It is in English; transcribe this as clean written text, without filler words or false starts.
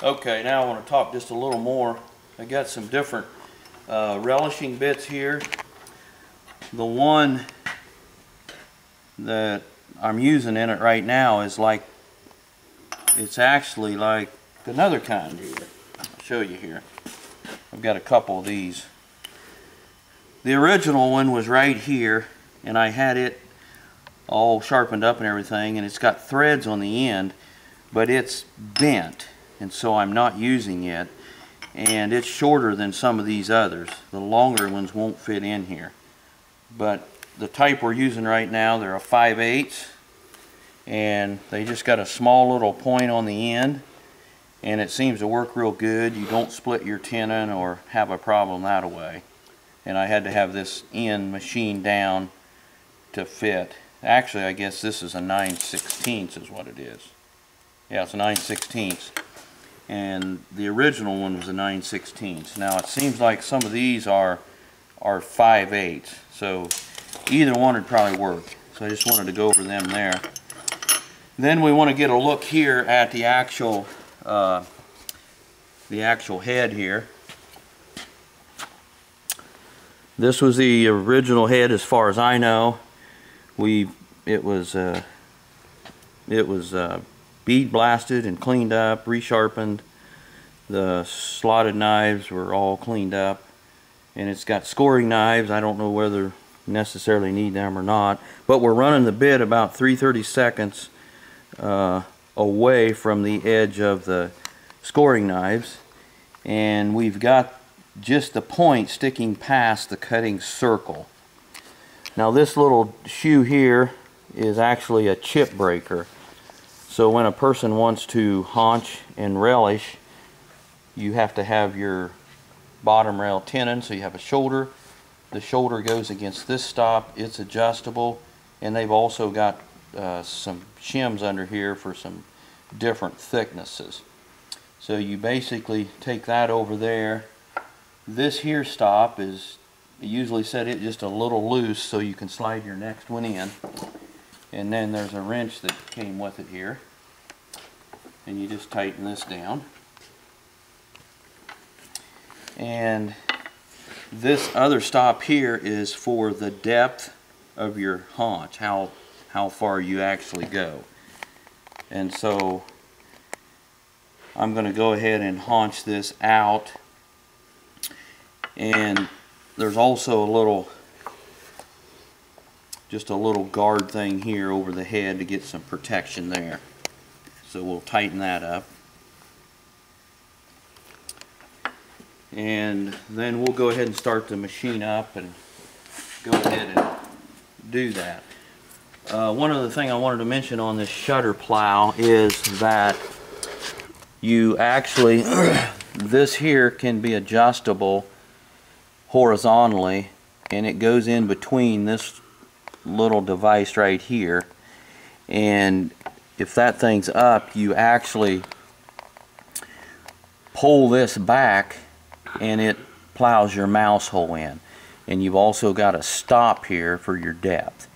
Okay, now I want to talk just a little more. I got some different relishing bits here. The one that I'm using in it right now is like, it's actually like another kind here. I'll show you here. I've got a couple of these. The original one was right here, and I had it all sharpened up and everything, and it's got threads on the end, but it's bent, and so I'm not using it. And it's shorter than some of these others. The longer ones won't fit in here. But the type we're using right now, they're a 5/8, and they just got a small little point on the end, and it seems to work real good. You don't split your tenon or have a problem that way. And I had to have this end machined down to fit. Actually, I guess this is a 9/16 is what it is. Yeah, it's a 9/16. And the original one was a 9/16. Now it seems like some of these are 5/8, so either one would probably work. So I just wanted to go over them there. Then we want to get a look here at the actual head here. This was the original head as far as I know. It was bead blasted and cleaned up, resharpened. The slotted knives were all cleaned up, and it's got scoring knives. I don't know whether necessarily need them or not, but we're running the bit about 3/32 away from the edge of the scoring knives, and we've got just the point sticking past the cutting circle. Now this little shoe here is actually a chip breaker. So when a person wants to haunch and relish, you have to have your bottom rail tenon, so you have a shoulder. The shoulder goes against this stop, it's adjustable, and they've also got some shims under here for some different thicknesses. So you basically take that over there. This here stop is usually set it just a little loose so you can slide your next one in. And then there's a wrench that came with it here, and you just tighten this down. And this other stop here is for the depth of your haunch, how far you actually go. And so I'm going to go ahead and haunch this out. And there's also just a little guard thing here over the head to get some protection there. So we'll tighten that up. And then we'll go ahead and start the machine up and go ahead and do that. One other thing I wanted to mention on this shutter plow is that you actually, this here can be adjustable horizontally, and it goes in between this little device right here, and if that thing's up, you actually pull this back and it plows your mouse hole in. And you've also got a stop here for your depth.